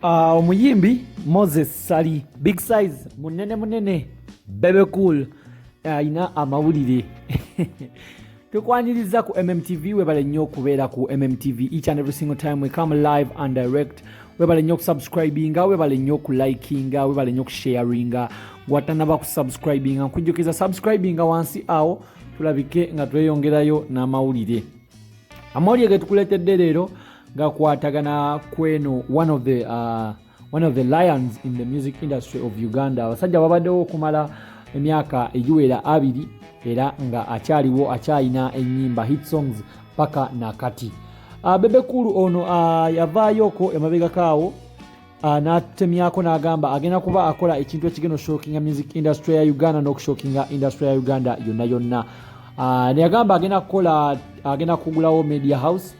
Omuyimbi Moses Sali big size munene BebeCool ina amawulire tukwaniriza ku MMTV webale nnyo okubeera ku MMTV each and every single time we come live and direct. Webale nnyo subscribinga, webale nnyo likinga, webale nnyo sharinga, watanaba ku subscribinga nkujjukiza subscribinga wansi awo tulabike nga tweyongerayo n'amawulire. Amawulire ge tukuletedde leero gakwatagana kweno one of the lions in the music industry of Uganda. Abasajja babaddewo okumala emyaka egiwera 2 era nga akyalina ennyimba hit songs paka nakati. BebeCool ono yavaayoko emabega kaawo n'atemyako n'agamba agenda kuba akola ekintu ekigenda okushokinga music industry ya Uganda n'okushokinga industry ya Uganda yonna. Neyagamba agenda kugulawo media house,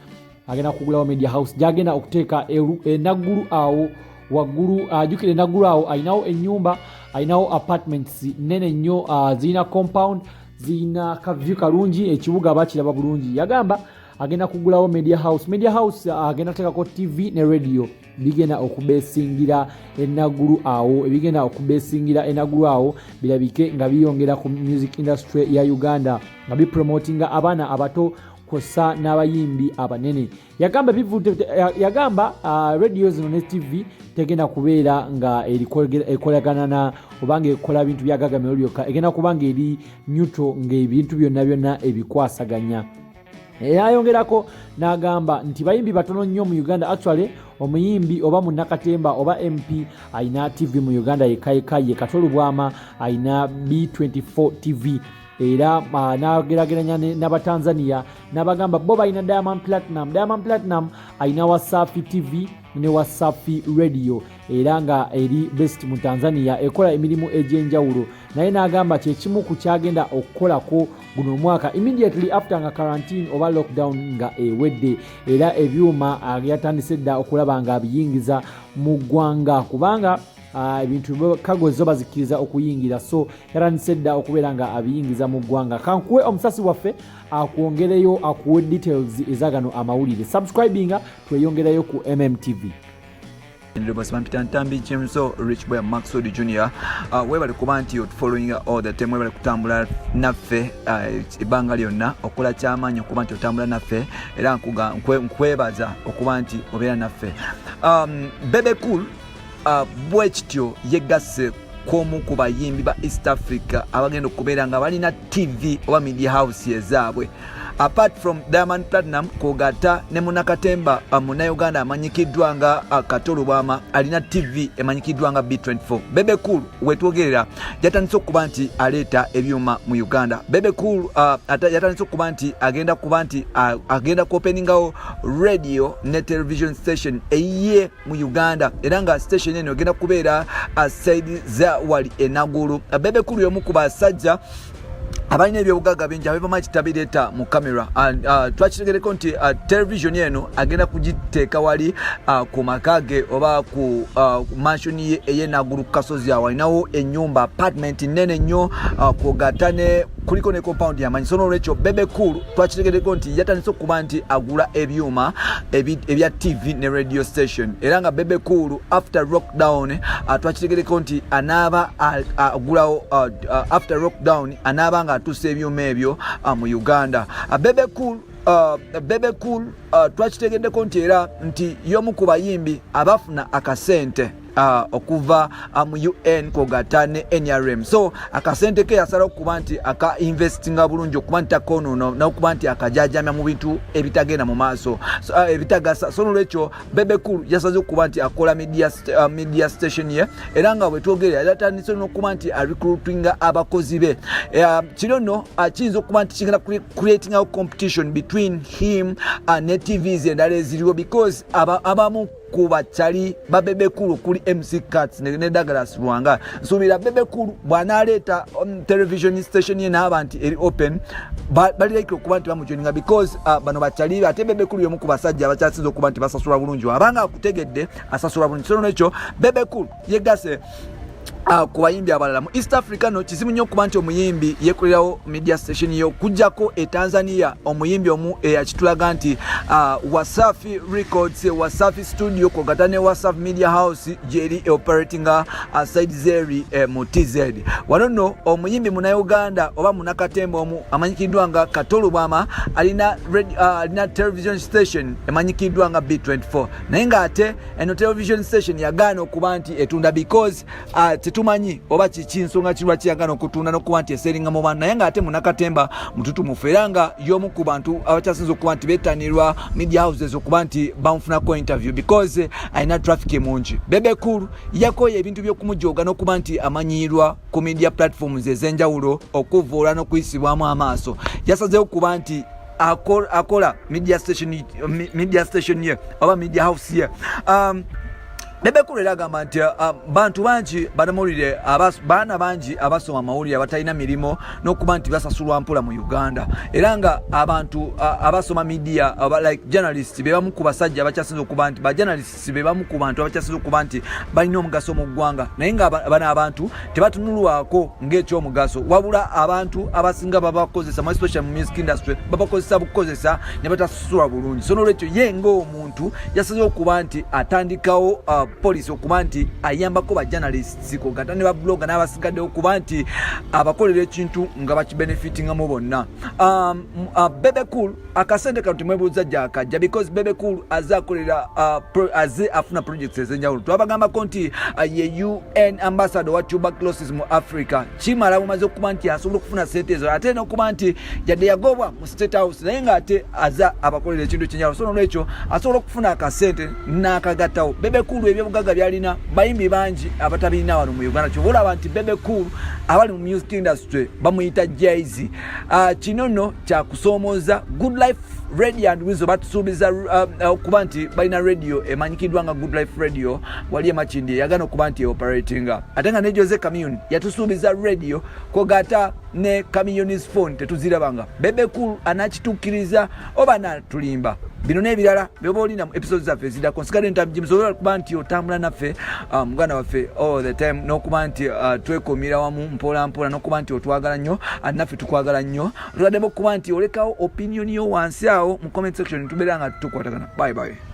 gyagenda okuteeka enaggulu awo waggulu. Ajukire enaggulu awo ayinawo ennyumba, ayinawo apartments nene nnyo, zirina compound, zirina kavyu kalungi, ekibuga bakiraba bulungi. Yagamba agenda kugulawo media house agenda kuteekako TV ne radio bigenda okubesingira enaggulu awo, birabike nga biyongera ku music industry ya Uganda, nga bipromotinga abaana abato kosa n'abayimbi abanene. Yagamba radio zino ne TV tegenda kubeera nga ekolagana obanga ekola bintu bya Gaga Melody yokka, egenda kubanga eri neutral ng'ebintu byonna ebikwasaganya. Yayongerako n'agamba nti bayimbi batono nnyo mu Uganda. Actually omuyimbi oba munnakatemba oba MP ayina TV mu Uganda yekka ye Katolubwama ayina B24 TV. Era n'agerageranya n'Abatanzania n'abagamba bo bayina Diamond Platinum ayina Wasafi TV ne Wasafi Radio era nga eri best mu Tanzania ekola emirimu egy'enjawulo. Naye n'agamba kyekimu ku kyagenda okukolako guno mwaka immediately after nga quarantine oba lockdown nga ewedde, era ebyuma yatandise dda okulaba nga abiyingiza mu ggwanga kubanga ebintu kago zo bazikiriza okuyingira, so yatandise dda okubeera nga abiyingiza mu ggwanga. Kankuwe omusasi waffe akwongereyo akuwe details ezagano amawulire. Subscribinga tweyongerayo ku MMTV. Ntambi Jameso Rich Boy Maxwell Jr. Webale kuba nti following all the time, webale kutambula naffe ebanga lyonna okola kyamaanyi okuba nti otambula naffe era nkwebaza okuba nti obeera naffe. BebeCool bwekityo yegasse k'omu ku bayimbi ba East Africa abagenda okubeera nga balina TV oba media house ezaabwe. Apart from Diamond Platinum, Kogata ne Munakatemba muna Uganda amanyikiddwa nga Katolubwama alina TV emanyikiddwa nga B24. BebeCool wetwogerera yatandise okuba nti aleeta ebyuma mu Uganda. BebeCool yatandise okuba nti agenda kuopeningawo radio ne television station eye mu Uganda era nga station eno egenda kubeera side za wali enaggulu. BebeCool y'omu ku basajja abalina ebyobugaga bingi abava kitabireta mu kamera. Twakitegereko nti television eno agenda kugiteeka wali ku makage oba ku mansion ye eyenaggulu kasozi awo. Alinawo ennyumba apartment nene nnyo kugatane kuliko ne compound yamanyi. So n'olwekyo BebeCool twakitegereko nti yatandise okuba nti agula ebyuma ebya TV ne radio station era nga BebeCool after lockdown twakitegereko nti anaaba agulawo after lockdown anaaba nga atuuse ebyuma ebyo mu Uganda. BebeCool twakitegeddeko nti era nti y'omu ku bayimbi abafuna akasente okuva mu UN kogata ne NRM. So akasente ke yasala okuba nti aka investinga bulungi okuba nti takonono n'okuba nti akajajamya mu bintu ebitagenda mu maaso ebitagasa. So n'olwekyo BebeCool yasaze okuba nti akola media station ye era nga bwetwogerera yatandise n'okuba nti recruitinga abakozi be. Kino nno kiyinza okuba nti kigenda creating a competition between him ne TVs endala eziriwo because abamu kubachali ba BebeCool kuli MC Cuts ne Douglas Lwanga. Nsubira BebeCool bwanaleeta television station ye n'abantu eri open bali like okuba nti bamujoininga because bano bachali ate BebeCool y'omu ku basajja abakyasinze okuba nti basasula bulungi abanga akutegedde asasula bulungi. So n'ekyo BebeCool yegase ku bayimbi abalala mu East Africa no kizibu nnyo okuba nti omuyimbi yekolerawo media station yo kujjako Tanzania omuyimbi omu yakitulaga nti Wasafi Records Wasafi Studio kogatane Wasafi Media House jeri operating side zeri mu TZ wano no omuyimbi muna Uganda oba munakatembo omu amanyikidwa nga Katolu Bwama alina television station emanyikidwa nga B24 naye nga ate eno television station yagaana okuba nti etunda because tumanyi oba kinsonga kirwa kiyagana okutunda n'okuba nti eseringa mu bantu naye nga ate munakatemba mututu muferanga y'omu ku bantu abakyasinza okuba nti beetanirwa media houses okuba nti bamufunako interview because alina traffic mungi BebeCool yakoye ebintu by'okumujoga n'okuba nti amanyirwa ku media platforms ez'enjawulo okuvoola n'okuyisibwamu amaaso yasazeewo okuba nti akola media station ye oba media house ye BebeCool era agamba nti bantu bangi banamawulire baana bangi abasoma amawulire abatalina mirimo n'okuba nti basasulwa mpula mu Uganda era nga abantu abasoma media like journalists be bamu ku basajja abakyasinza okuba nti ba journalists be bamu ku bantu abakyasinza okuba nti balina omugaso mu ggwanga naye nga bana abantu tebatunulwako ng'ekyomugaso wabula abantu abasinga babakozesa mu especially mu music industry babakozesa bukozesa ne batasasulwa bulungi so n'olwekyo ye ng'omuntu yasazeewo okuba nti atandikawo police okuba nti ayambako ba journalists kogatane ba blogger n'abasigadde okuba nti abakolera ekintu nga bakibenefitingamu bonna BebeCool akasente kano temwebuuza gyakajja because BebeCool azakolera afuna projects ez'enjawulo twabagambako nti ye UN ambassador wa tuberculosis mu Africa kimala bumaze okuba nti asobola okufuna sente ezo ate n'okuba nti yadde yagobwa mu State House naye nga ate aza abakolera ekintu ekyenjawulo so n'olwekyo asobola okufuna akasente n'akagattawo BebeCool ebyobugaga byalina bayimbi bangi abatabirina wano mu Uganda kyobola abantu BebeCool abali mu music industry bamuyita Jay-Z kino nno kyakusoomoza Good Life Radio and Wizo batusuubiza okuba nti balina radio emanyikidwa nga Good Life Radio wali emakindi yagana okuba nti operating ate nga ne Jose Commune yatusuubiza radio kogata ne Commune's phone tetuzirabanga BebeCool anakituukiriza oba natulimba bino n'ebirala byoba olina mu episodes zaffe ezidako nsigadde ntabjimusobola okuba nti otambula naffe muganda waffe all the time n'okuba nti twekomira wamu mpola mpola n'okuba nti otwagala nnyo naffe tukwagala nnyo otuladdemu okuba nti olekawo opinion yo wansi awo mu comment section tubeera nga tukwatagana bye bye